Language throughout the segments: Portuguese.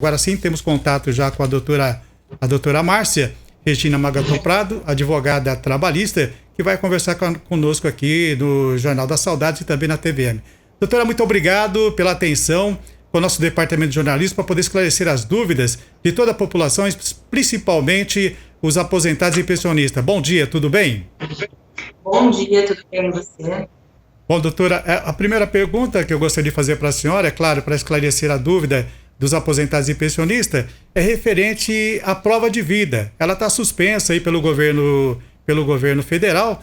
Agora sim, temos contato já com a doutora Márcia Regina Magatão Prado, advogada trabalhista, que vai conversar conosco aqui no Jornal da Saudade e também na TVM. Doutora, muito obrigado pela atenção com o nosso departamento de jornalismo para poder esclarecer as dúvidas de toda a população, principalmente os aposentados e pensionistas. Bom dia, tudo bem? Bom dia, tudo bem com você? Bom, doutora, a primeira pergunta que eu gostaria de fazer para a senhora, é claro, para esclarecer a dúvida dos aposentados e pensionistas, é referente à prova de vida. Ela está suspensa aí pelo governo federal,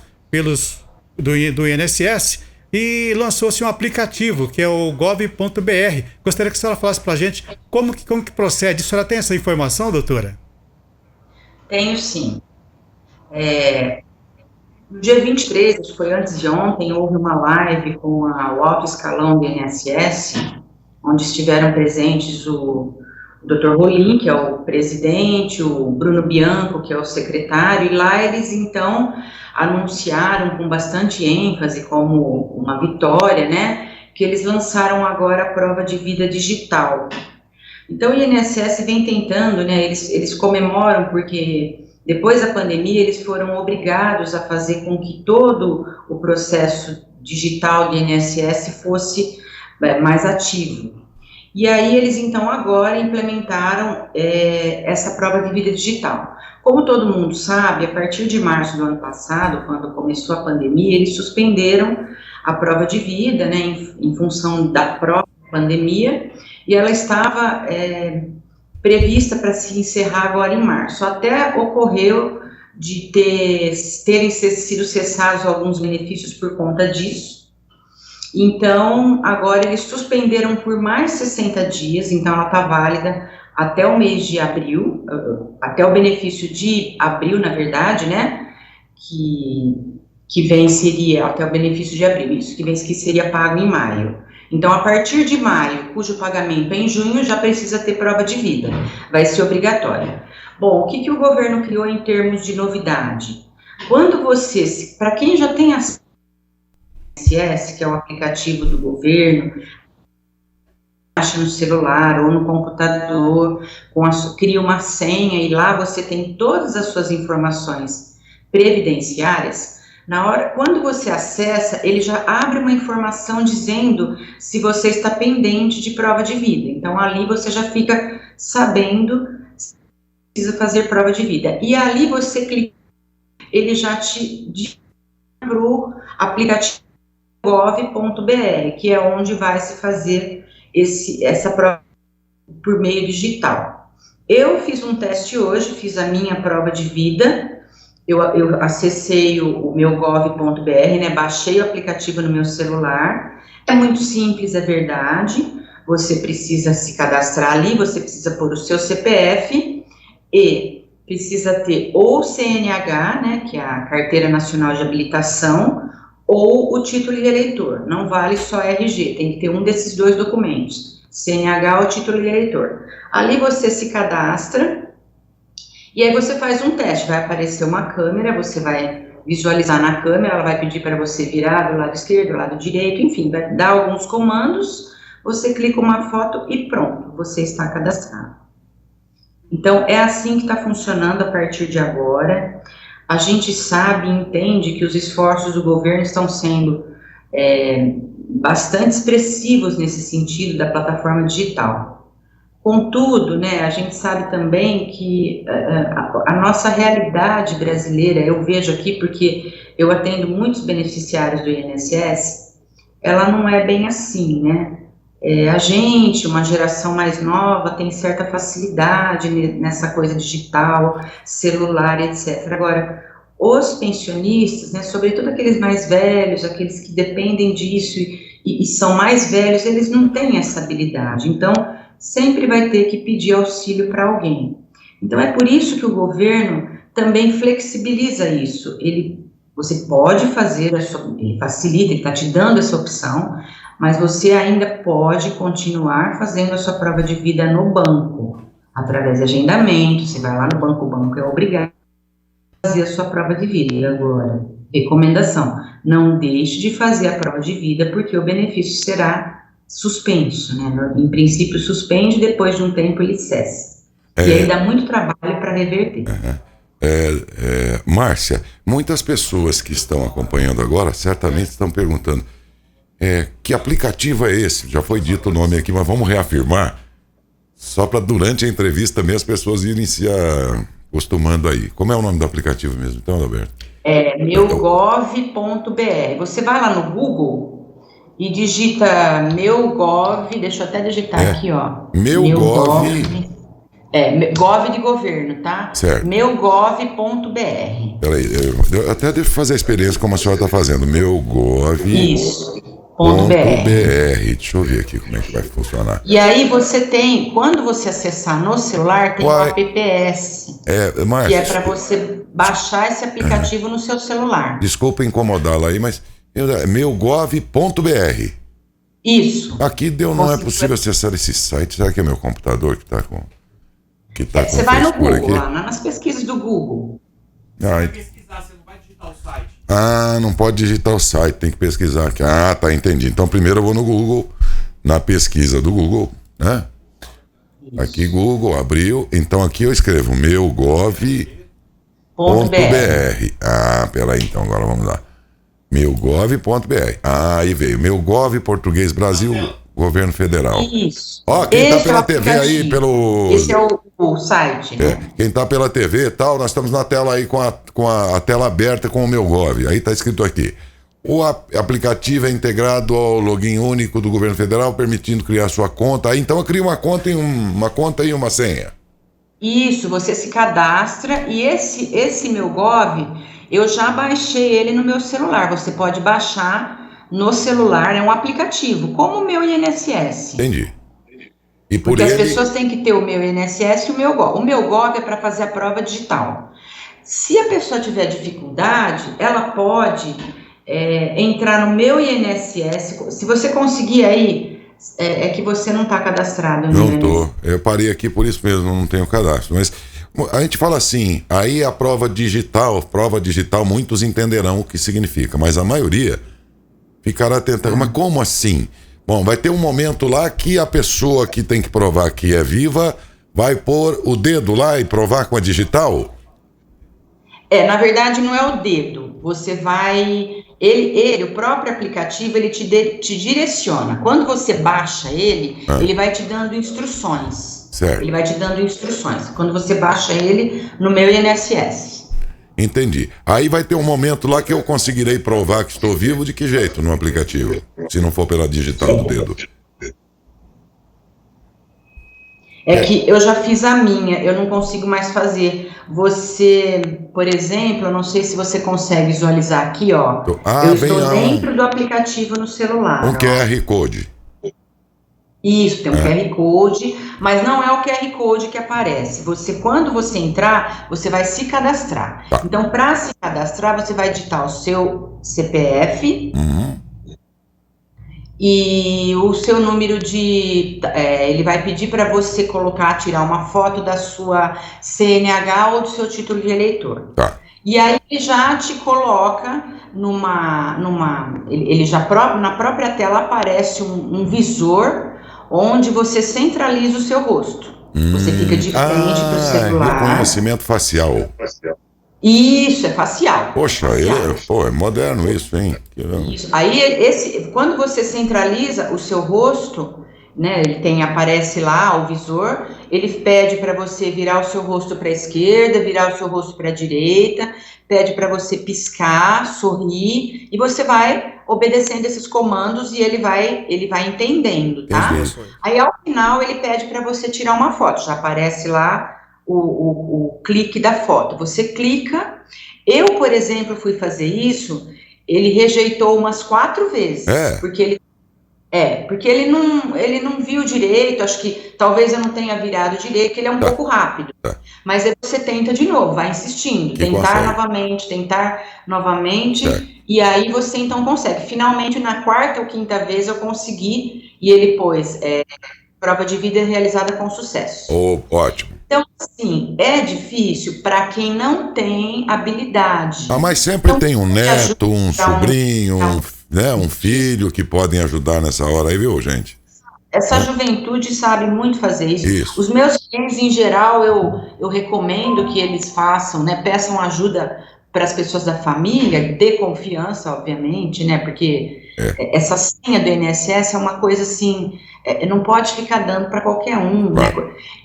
do INSS, e lançou-se um aplicativo, que é o gov.br. Gostaria que a senhora falasse para a gente como que procede. A senhora tem essa informação, doutora? Tenho sim. No dia 23, acho que foi antes de ontem, houve uma live com o alto escalão do INSS, onde estiveram presentes o Dr. Rolim, que é o presidente, o Bruno Bianco, que é o secretário, e lá eles, então, anunciaram com bastante ênfase, como uma vitória, né, que eles lançaram agora a prova de vida digital. Então, o INSS vem tentando, né, eles comemoram porque depois da pandemia eles foram obrigados a fazer com que todo o processo digital do INSS fosse mais ativo. E aí eles, então, agora implementaram essa prova de vida digital. Como todo mundo sabe, a partir de março do ano passado, quando começou a pandemia, eles suspenderam a prova de vida, né, em função da própria pandemia, e ela estava prevista para se encerrar agora em março. Até ocorreu de terem sido cessados alguns benefícios por conta disso. Então, agora eles suspenderam por mais 60 dias, então ela está válida até o mês de abril, até o benefício de abril, na verdade, né, que venceria, até o benefício de abril, isso, que seria pago em maio. Então, a partir de maio, cujo pagamento é em junho, já precisa ter prova de vida, vai ser obrigatória. Bom, o que o governo criou em termos de novidade? Quando você, para quem já tem acesso ao INSS, que é o aplicativo do governo, baixa no celular ou no computador, cria uma senha e lá você tem todas as suas informações previdenciárias. Quando você acessa, ele já abre uma informação dizendo se você está pendente de prova de vida. Então, ali você já fica sabendo se precisa fazer prova de vida. E ali você clica, ele já te diz para o aplicativo gov.br, que é onde vai se fazer essa prova por meio digital. Eu fiz um teste hoje, fiz a minha prova de vida. Eu acessei o meu gov.br, né, baixei o aplicativo no meu celular, é muito simples, é verdade, você precisa se cadastrar ali, você precisa pôr o seu CPF e precisa ter ou o CNH, né, que é a Carteira Nacional de Habilitação, ou o título de eleitor, não vale só RG, tem que ter um desses dois documentos, CNH ou título de eleitor. Ali você se cadastra, e aí você faz um teste, vai aparecer uma câmera, você vai visualizar na câmera, ela vai pedir para você virar do lado esquerdo, do lado direito, enfim, vai dar alguns comandos, você clica uma foto e pronto, você está cadastrado. Então, é assim que está funcionando a partir de agora. A gente sabe e entende que os esforços do governo estão sendo bastante expressivos nesse sentido da plataforma digital. Contudo, né, a gente sabe também que a nossa realidade brasileira, eu vejo aqui porque eu atendo muitos beneficiários do INSS, ela não é bem assim, né? A gente, uma geração mais nova, tem certa facilidade nessa coisa digital, celular, etc. Agora, os pensionistas, né, sobretudo aqueles mais velhos, aqueles que dependem disso e são mais velhos, eles não têm essa habilidade. Então, sempre vai ter que pedir auxílio para alguém. Então, é por isso que o governo também flexibiliza isso. Você pode fazer, ele facilita, ele está te dando essa opção, mas você ainda pode continuar fazendo a sua prova de vida no banco, através de agendamento, você vai lá no banco, o banco é obrigado a fazer a sua prova de vida. E agora, recomendação, não deixe de fazer a prova de vida, porque o benefício será suspenso, né? Em princípio suspende, depois de um tempo ele cessa. E aí dá muito trabalho para reverter. Márcia, muitas pessoas que estão acompanhando agora certamente estão perguntando que aplicativo é esse? Já foi dito o nome aqui, mas vamos reafirmar, só para durante a entrevista também as pessoas irem se acostumando aí. Como é o nome do aplicativo mesmo, então, Adalberto? Meugov.br. Você vai lá no Google e digita Meugov, deixa eu até digitar aqui, ó. Meugov. Gov de governo, tá? Certo. Meugov.br. Peraí, eu até devo fazer a experiência como a senhora está fazendo. Meugov. Isso. .br. Deixa eu ver aqui como é que vai funcionar. E aí você tem, quando você acessar no celular, tem o apps. Márcia, que é para você baixar esse aplicativo no seu celular. Desculpa incomodá-la aí, mas meugov.br. Isso. Aqui não é possível acessar esse site. Será que é meu computador que está com... Você vai no Google, lá nas pesquisas do Google. Pesquisar, você não vai digitar o site. Não pode digitar o site, tem que pesquisar aqui. Tá, entendi. Então primeiro eu vou no Google, na pesquisa do Google, né? Isso. Aqui Google, abriu. Então aqui eu escrevo meugov.br. Peraí, então agora vamos lá. Meugov.br. Aí veio Meugov, Português, Brasil, Governo Federal. Isso. Quem tá pela TV aí, pelo... Esse é o site. Quem tá pela TV e tal, nós estamos na tela aí com a tela aberta com o Meugov. Aí tá escrito aqui. O aplicativo é integrado ao login único do Governo Federal, permitindo criar sua conta. Aí então eu crio uma conta e uma senha. Isso, você se cadastra e esse Meugov, eu já baixei ele no meu celular. Você pode baixar no celular, é um aplicativo, como o meu INSS. Entendi. E porque as pessoas têm que ter o meu INSS e o meu Gov. O meu Gov é para fazer a prova digital. Se a pessoa tiver dificuldade, ela pode entrar no meu INSS. Se você conseguir aí, é que você não está cadastrado. Não tô. Eu parei aqui por isso mesmo, não tenho cadastro. Mas a gente fala assim, aí a prova digital, muitos entenderão o que significa, mas a maioria ficará tentando. Mas como assim? Bom, vai ter um momento lá que a pessoa que tem que provar que é viva vai pôr o dedo lá e provar com a digital? Na verdade não é o dedo. Você vai... o próprio aplicativo, ele te direciona. Quando você baixa ele, ele vai te dando instruções. Certo. Ele vai te dando instruções. Quando você baixa ele no meu INSS. Entendi. Aí vai ter um momento lá que eu conseguirei provar que estou vivo de que jeito no aplicativo? Se não for pela digital do dedo. Que eu já fiz a minha, eu não consigo mais fazer. Você, por exemplo, eu não sei se você consegue visualizar aqui, ó. Eu estou dentro do aplicativo no celular. Um QR Code. Isso, tem um QR Code, mas não é o QR Code que aparece. Quando você entrar, você vai se cadastrar. Tá. Então, para se cadastrar, você vai digitar o seu CPF e o seu número de... ele vai pedir para você tirar uma foto da sua CNH ou do seu título de eleitor. Tá. E aí ele já te coloca na própria tela aparece um visor onde você centraliza o seu rosto. Você fica de frente para o celular. Reconhecimento facial. Isso, é facial. Poxa, é moderno isso, hein? Isso. Aí, quando você centraliza o seu rosto, né, aparece lá o visor, ele pede para você virar o seu rosto para a esquerda, virar o seu rosto para a direita, pede para você piscar, sorrir, e você vai obedecendo esses comandos e ele vai entendendo, tá? Aí, ao final, ele pede para você tirar uma foto, já aparece lá o clique da foto. Você clica. Eu, por exemplo, fui fazer isso, ele rejeitou umas 4 vezes, porque ele não viu direito, acho que talvez eu não tenha virado direito, que ele é um pouco rápido. Mas aí você tenta de novo, vai insistindo, tentar novamente, e aí você então consegue. Finalmente, na 4ª ou 5ª vez eu consegui, e ele pôs prova de vida realizada com sucesso. Ótimo. Então, assim, é difícil para quem não tem habilidade. Mas sempre tem um neto, um sobrinho, um filho que podem ajudar nessa hora aí, viu, gente? Essa juventude sabe muito fazer isso. Isso. Os meus clientes, em geral, eu recomendo que eles façam, né, peçam ajuda para as pessoas da família, de confiança, obviamente, né, porque essa senha do INSS é uma coisa assim, não pode ficar dando para qualquer um, né?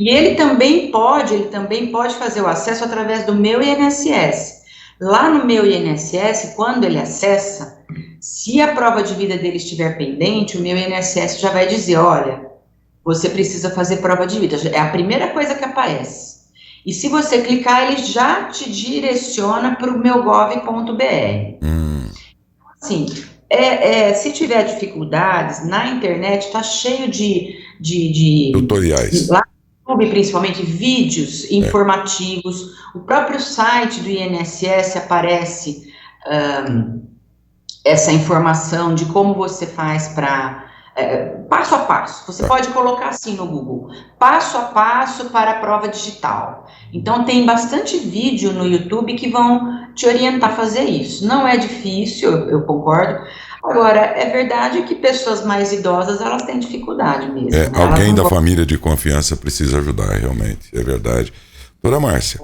E ele também pode fazer o acesso através do Meu INSS. Lá no Meu INSS, quando ele acessa, se a prova de vida dele estiver pendente, o Meu INSS já vai dizer, olha, você precisa fazer prova de vida. É a primeira coisa que aparece. E se você clicar, ele já te direciona para o meugov.br. Assim, se tiver dificuldades, na internet está cheio de tutoriais. Lá no YouTube, principalmente, vídeos informativos. O próprio site do INSS aparece essa informação de como você faz para... passo a passo, você pode colocar assim no Google, passo a passo para a prova digital. Então tem bastante vídeo no YouTube que vão te orientar a fazer isso. Não é difícil, eu concordo. Agora, é verdade que pessoas mais idosas, elas têm dificuldade mesmo. Né? Alguém da família de confiança precisa ajudar, realmente, é verdade. Doutora Márcia,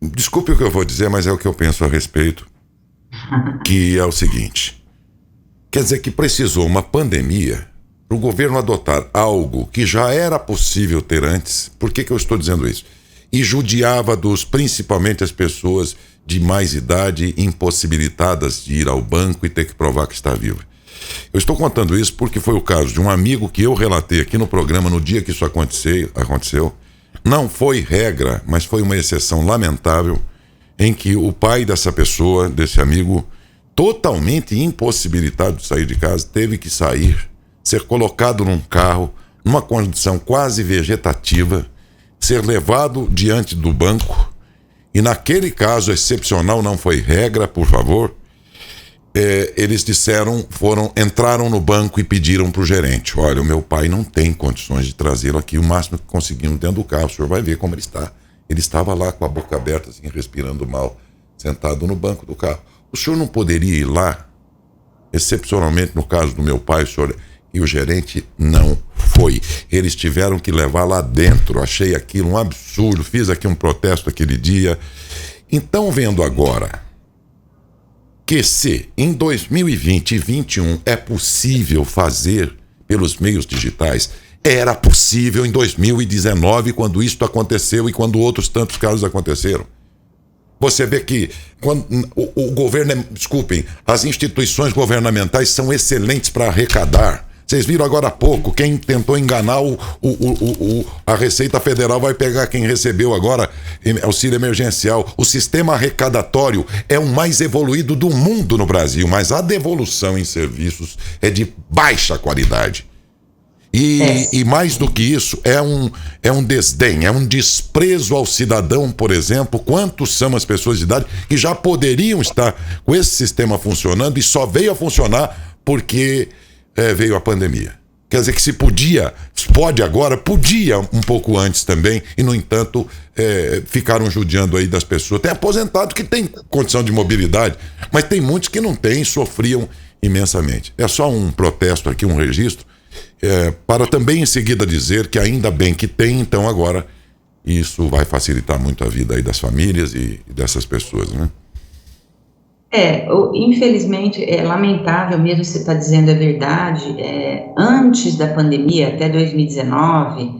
desculpe o que eu vou dizer, mas é o que eu penso a respeito, que é o seguinte... Quer dizer que precisou uma pandemia para o governo adotar algo que já era possível ter antes. Por que eu estou dizendo isso? E judiava principalmente as pessoas de mais idade impossibilitadas de ir ao banco e ter que provar que está viva. Eu estou contando isso porque foi o caso de um amigo que eu relatei aqui no programa no dia que isso aconteceu. Não foi regra, mas foi uma exceção lamentável em que o pai dessa pessoa, desse amigo... totalmente impossibilitado de sair de casa, teve que sair, ser colocado num carro, numa condição quase vegetativa, ser levado diante do banco, e naquele caso excepcional, não foi regra, por favor, eles entraram no banco e pediram para o gerente, olha, o meu pai não tem condições de trazê-lo aqui, o máximo que conseguimos dentro do carro, o senhor vai ver como ele está. Ele estava lá com a boca aberta, assim, respirando mal, sentado no banco do carro. O senhor não poderia ir lá, excepcionalmente no caso do meu pai, e o gerente não foi. Eles tiveram que levar lá dentro. Achei aquilo um absurdo, fiz aqui um protesto aquele dia. Então, vendo agora que se em 2020 e 2021 é possível fazer pelos meios digitais, era possível em 2019, quando isto aconteceu e quando outros tantos casos aconteceram. Você vê que quando o governo, desculpem, as instituições governamentais são excelentes para arrecadar. Vocês viram agora há pouco, quem tentou enganar a Receita Federal vai pegar quem recebeu agora auxílio emergencial. O sistema arrecadatório é o mais evoluído do mundo no Brasil, mas a devolução em serviços é de baixa qualidade. E mais do que isso, é um desdém, é um desprezo ao cidadão, por exemplo. Quantos são as pessoas de idade que já poderiam estar com esse sistema funcionando e só veio a funcionar porque veio a pandemia. Quer dizer que podia um pouco antes também, e no entanto ficaram judiando aí das pessoas. Tem aposentado que tem condição de mobilidade, mas tem muitos que não têm e sofriam imensamente. É só um protesto aqui, um registro, para também em seguida dizer que ainda bem que tem, então agora isso vai facilitar muito a vida aí das famílias e dessas pessoas, né? Infelizmente, é lamentável mesmo, você está dizendo a verdade. Antes da pandemia, até 2019,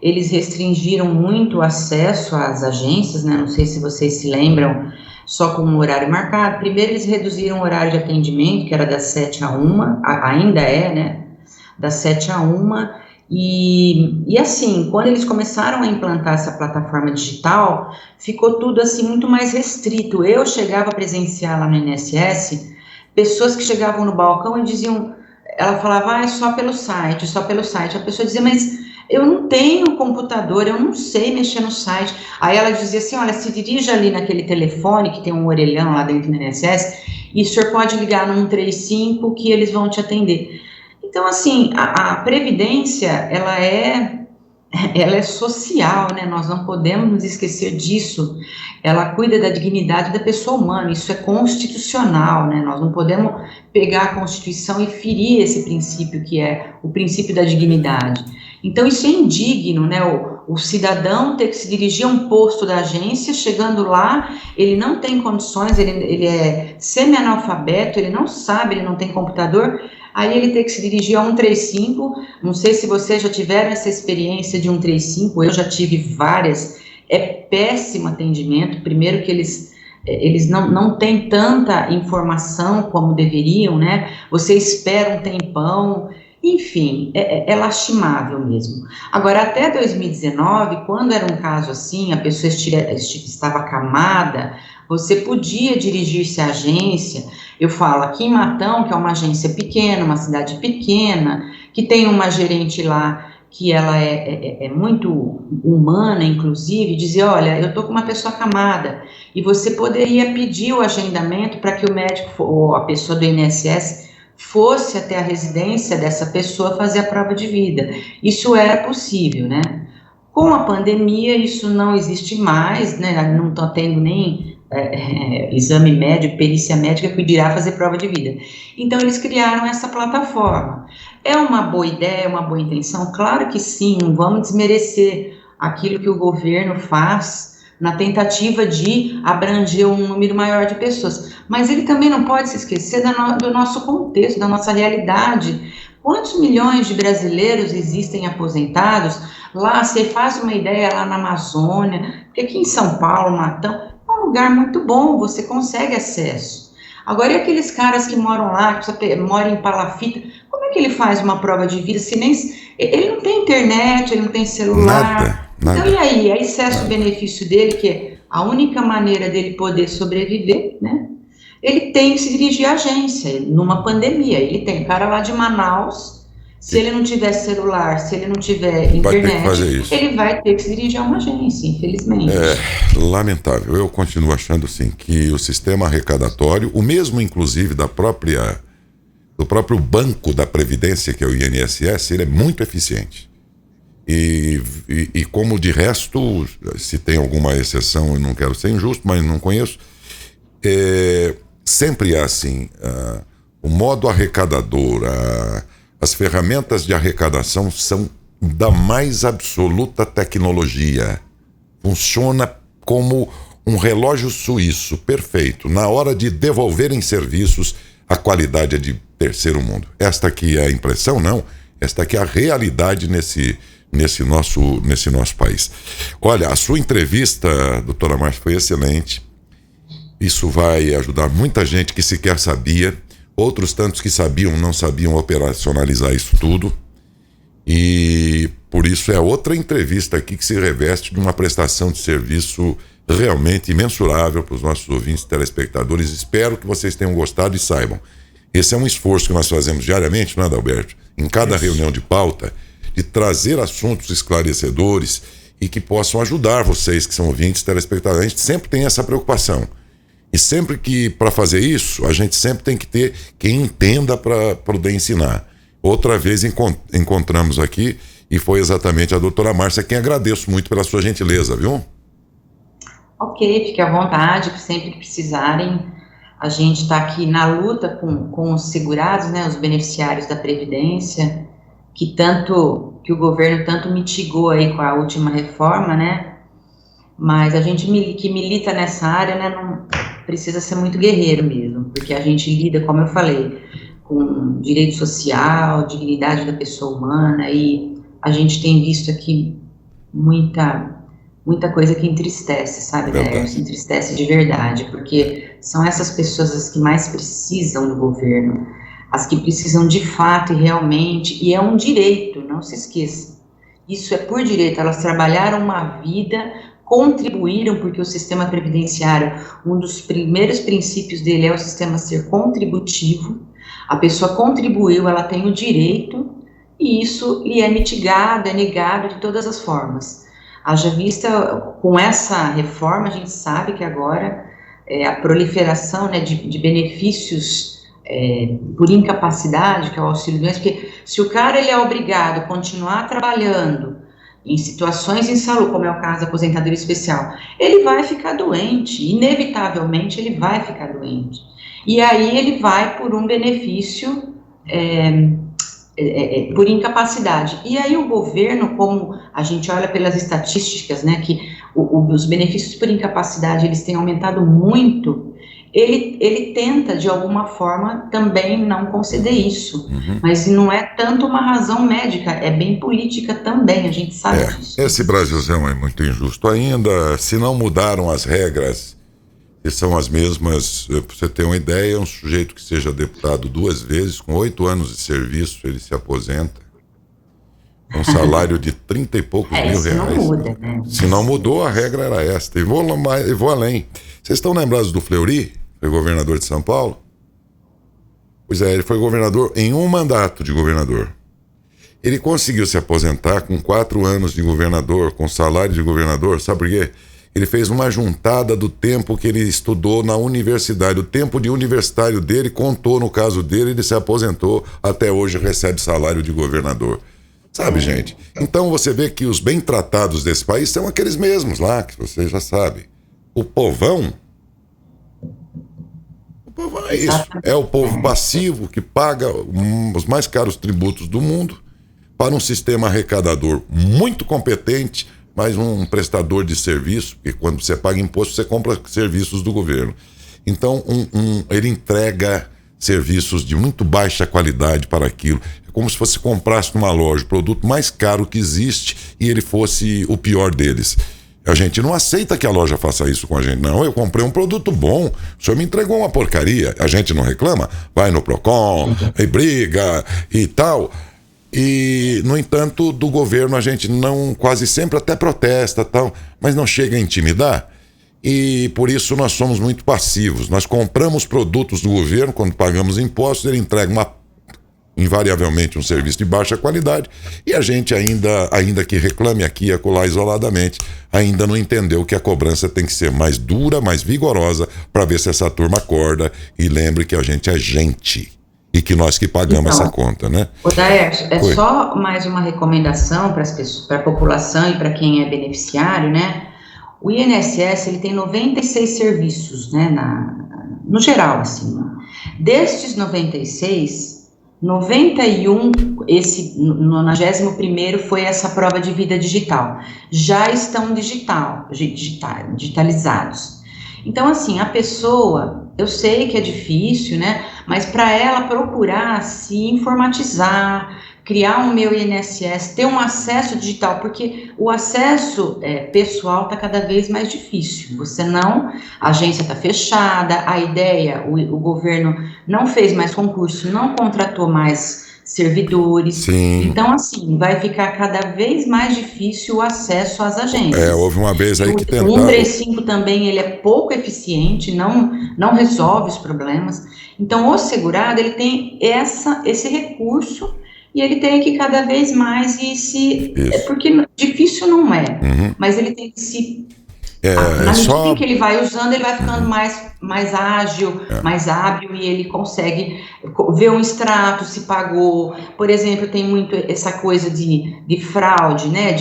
eles restringiram muito o acesso às agências, né? Não sei se vocês se lembram, só com um horário marcado. Primeiro eles reduziram o horário de atendimento, que era das 7 a 1, ainda né? Das 7 a 1, e assim, quando eles começaram a implantar essa plataforma digital, ficou tudo assim muito mais restrito. Eu chegava a presenciar lá no INSS, pessoas que chegavam no balcão e diziam, ela falava, é só pelo site, só pelo site. A pessoa dizia, mas eu não tenho computador, eu não sei mexer no site. Aí ela dizia assim, olha, se dirija ali naquele telefone que tem um orelhão lá dentro do INSS, e o senhor pode ligar no 135 que eles vão te atender. Então, assim, a Previdência, ela é ela é social, né? Nós não podemos nos esquecer disso. Ela cuida da dignidade da pessoa humana, isso é constitucional, né? Nós não podemos pegar a Constituição e ferir esse princípio, que é o princípio da dignidade. Então, isso é indigno, né? O cidadão ter que se dirigir a um posto da agência, chegando lá, ele não tem condições, ele é semi-analfabeto, ele não sabe, ele não tem computador, aí ele tem que se dirigir a 135, não sei se vocês já tiveram essa experiência de 135, eu já tive várias, é péssimo atendimento, primeiro que eles não têm tanta informação como deveriam, né, você espera um tempão, enfim, é lastimável mesmo. Agora, até 2019, quando era um caso assim, a pessoa estava acamada, você podia dirigir-se à agência. Eu falo, aqui em Matão, que é uma agência pequena, uma cidade pequena, que tem uma gerente lá que ela é muito humana, inclusive, dizer, olha, eu estou com uma pessoa acamada, e você poderia pedir o agendamento para que o médico, ou a pessoa do INSS, fosse até a residência dessa pessoa fazer a prova de vida. Isso era possível, né? Com a pandemia, isso não existe mais, né? Não está tendo nem exame médico, perícia médica que dirá fazer prova de vida. Então, eles criaram essa plataforma. É uma boa ideia, é uma boa intenção? Claro que sim, não vamos desmerecer aquilo que o governo faz na tentativa de abranger um número maior de pessoas. Mas ele também não pode se esquecer do nosso contexto, da nossa realidade. Quantos milhões de brasileiros existem aposentados? Lá, você faz uma ideia lá na Amazônia, porque aqui em São Paulo, Matão, é um lugar muito bom, você consegue acesso. Agora, e aqueles caras que moram lá, que moram em palafita, como é que ele faz uma prova de vida se nem... Ele não tem internet, ele não tem celular... Nada. Então, e aí, é excesso benefício dele, que é a única maneira dele poder sobreviver, né? Ele tem que se dirigir à agência, numa pandemia. Ele tem cara lá de Manaus, se ele não tiver celular, se ele não tiver internet, ele vai ter que se dirigir a uma agência, infelizmente. É lamentável. Eu continuo achando, sim, que o sistema arrecadatório, o mesmo, inclusive, do próprio banco da Previdência, que é o INSS, ele é muito eficiente. E como de resto, se tem alguma exceção, eu não quero ser injusto, mas não conheço, sempre é assim, o modo arrecadador, as ferramentas de arrecadação são da mais absoluta tecnologia. Funciona como um relógio suíço, perfeito. Na hora de devolverem serviços, a qualidade é de terceiro mundo. Esta aqui é a impressão, não. Esta aqui é a realidade nesse nosso país. Olha, a sua entrevista, doutora Márcia, foi excelente. Isso vai ajudar muita gente que sequer sabia, outros tantos que sabiam, não sabiam operacionalizar isso tudo. E por isso é outra entrevista aqui que se reveste de uma prestação de serviço realmente imensurável para os nossos ouvintes e telespectadores. Espero que vocês tenham gostado e saibam. Esse é um esforço que nós fazemos diariamente, não é, Adalberto? Em cada reunião de pauta, de trazer assuntos esclarecedores e que possam ajudar vocês que são ouvintes, telespectadores. A gente sempre tem essa preocupação. E sempre que, para fazer isso, a gente sempre tem que ter quem entenda para poder ensinar. Outra vez encontramos aqui e foi exatamente a doutora Márcia, quem agradeço muito pela sua gentileza, viu? Ok, fique à vontade, sempre que precisarem. A gente está aqui na luta com os segurados, né, os beneficiários da Previdência, que o governo tanto mitigou aí com a última reforma, né, mas a gente que milita nessa área, né, não precisa ser muito guerreiro mesmo, porque a gente lida, como eu falei, com direito social, dignidade da pessoa humana, e a gente tem visto aqui muita coisa que entristece, sabe, né, se entristece de verdade, porque são essas pessoas as que mais precisam do governo, as que precisam de fato e realmente, e é um direito, não se esqueça, isso é por direito, elas trabalharam uma vida, contribuíram, porque o sistema previdenciário, um dos primeiros princípios dele é o sistema ser contributivo, a pessoa contribuiu, ela tem o direito, e isso lhe é mitigado, é negado de todas as formas. Haja vista, com essa reforma, a gente sabe que agora a proliferação, né, de benefícios por incapacidade, que é o auxílio doença, porque se o cara ele é obrigado a continuar trabalhando em situações insalubres, como é o caso da aposentadoria especial, ele vai ficar doente, inevitavelmente ele vai ficar doente. E aí ele vai por um benefício por incapacidade. E aí o governo, como a gente olha pelas estatísticas, né, que os benefícios por incapacidade eles têm aumentado muito, ele tenta, de alguma forma, também não conceder isso. Mas não é tanto uma razão médica, é bem política também, a gente sabe disso. Esse Brasilzão é muito injusto ainda. Se não mudaram as regras, que são as mesmas, para você ter uma ideia, um sujeito que seja deputado 2 vezes, com 8 anos de serviço, ele se aposenta. Um salário de 30 e poucos mil reais. Não muda, né? Se não mudou, a regra era esta. E vou além. Vocês estão lembrados do Fleury? Foi governador de São Paulo? Pois é, ele foi governador em um mandato de governador. Ele conseguiu se aposentar com 4 anos de governador, com salário de governador. Sabe por quê? Ele fez uma juntada do tempo que ele estudou na universidade. O tempo de universitário dele contou no caso dele, ele se aposentou, até hoje recebe salário de governador. Sabe, gente? Então você vê que os bem tratados desse país são aqueles mesmos lá, que você já sabe. O povão é isso. É o povo passivo que paga os mais caros tributos do mundo para um sistema arrecadador muito competente, mas um prestador de serviço, porque quando você paga imposto, você compra serviços do governo. Então, ele entrega serviços de muito baixa qualidade para aquilo. É como se você comprasse numa loja o produto mais caro que existe e ele fosse o pior deles. A gente não aceita que a loja faça isso com a gente. Não, eu comprei um produto bom, o senhor me entregou uma porcaria. A gente não reclama? Vai no Procon, e briga e tal. E, no entanto, do governo a gente não, quase sempre até protesta, tal, mas não chega a intimidar. E por isso nós somos muito passivos. Nós compramos produtos do governo, quando pagamos impostos, ele entrega invariavelmente um serviço de baixa qualidade, e a gente ainda que reclame aqui e acolá isoladamente, ainda não entendeu que a cobrança tem que ser mais dura, mais vigorosa, para ver se essa turma acorda e lembre que a gente é gente e que nós que pagamos essa conta, né? Daércio, só mais uma recomendação para as pessoas, para a população e para quem é beneficiário, né? O INSS ele tem 96 serviços, né? No geral, assim. Né? Destes 96, 91, esse 91º foi essa prova de vida digital. Já estão digitalizados. Então, assim, a pessoa, eu sei que é difícil, né? Mas para ela procurar se informatizar, criar um meu INSS, ter um acesso digital, porque o acesso pessoal está cada vez mais difícil. A agência está fechada, a ideia, o governo não fez mais concurso, não contratou mais servidores. Sim. Então, assim, vai ficar cada vez mais difícil o acesso às agências. Houve uma vez aí que tentaram. O 135 também, ele é pouco eficiente, não resolve os problemas. Então, o segurado, ele tem esse recurso e ele tem que cada vez mais porque difícil não é, mas ele tem que se... na medida que ele vai usando, ele vai ficando mais ágil, mais hábil, e ele consegue ver um extrato, se pagou. Por exemplo, tem muito essa coisa de fraude, né,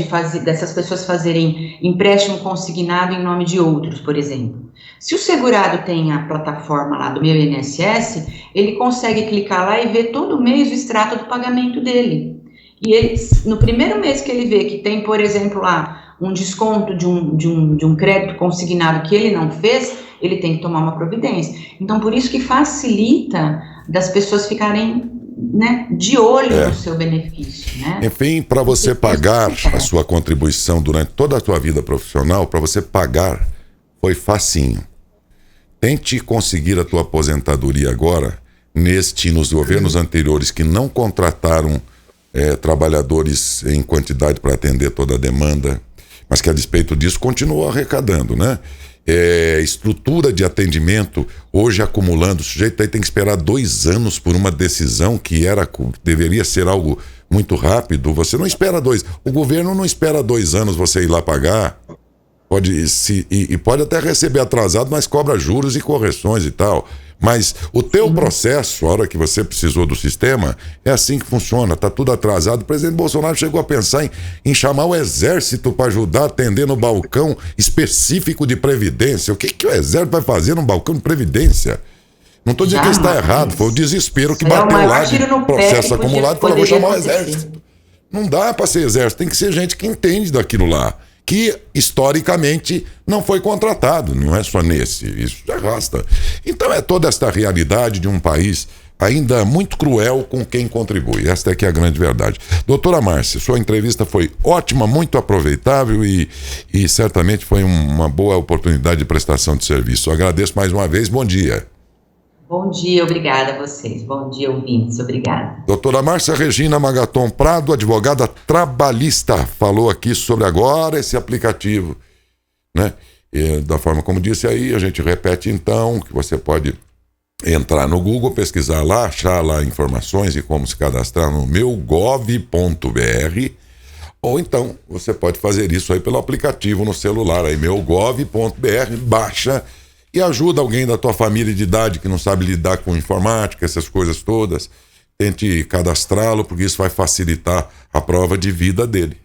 dessas pessoas fazerem empréstimo consignado em nome de outros, por exemplo. Se o segurado tem a plataforma lá do meu INSS, ele consegue clicar lá e ver todo mês o extrato do pagamento dele. E ele, no primeiro mês que ele vê que tem, por exemplo, lá um desconto de um crédito consignado que ele não fez, ele tem que tomar uma providência. Então, por isso que facilita das pessoas ficarem, né, de olho no seu benefício. Né? Enfim, para você pagar a sua contribuição durante toda a sua vida profissional, para você pagar, foi facinho. Tente conseguir a tua aposentadoria agora, nos governos anteriores que não contrataram trabalhadores em quantidade para atender toda a demanda, mas que a despeito disso continuou arrecadando, né? Estrutura de atendimento, hoje acumulando, o sujeito aí tem que esperar 2 anos por uma decisão que deveria ser algo muito rápido. Você não espera o governo não espera 2 anos você ir lá pagar. pode até receber atrasado, mas cobra juros e correções e tal. Mas o teu processo, a hora que você precisou do sistema, é assim que funciona, tá tudo atrasado. O presidente Bolsonaro chegou a pensar em chamar o exército para ajudar a atender no balcão específico de previdência. O que o exército vai fazer num balcão de previdência? Não estou dizendo que isso está errado, foi o desespero que bateu lá de processo acumulado e falou, vou chamar o exército. Não dá para ser exército, tem que ser gente que entende daquilo lá, que historicamente não foi contratado, não é só nesse, isso se arrasta. Então é toda esta realidade de um país ainda muito cruel com quem contribui, esta é que é a grande verdade. Doutora Márcia, sua entrevista foi ótima, muito aproveitável e certamente foi uma boa oportunidade de prestação de serviço. Eu agradeço mais uma vez, bom dia. Bom dia, obrigada a vocês. Bom dia, ouvintes, obrigada. Doutora Márcia Regina Magaton Prado, advogada trabalhista, falou aqui sobre agora esse aplicativo, né? E, da forma como disse aí, a gente repete então, que você pode entrar no Google, pesquisar lá, achar lá informações e como se cadastrar no meugov.br, ou então você pode fazer isso aí pelo aplicativo no celular, aí meugov.br, baixa e ajuda alguém da tua família de idade que não sabe lidar com informática, essas coisas todas. Tente cadastrá-lo, porque isso vai facilitar a prova de vida dele.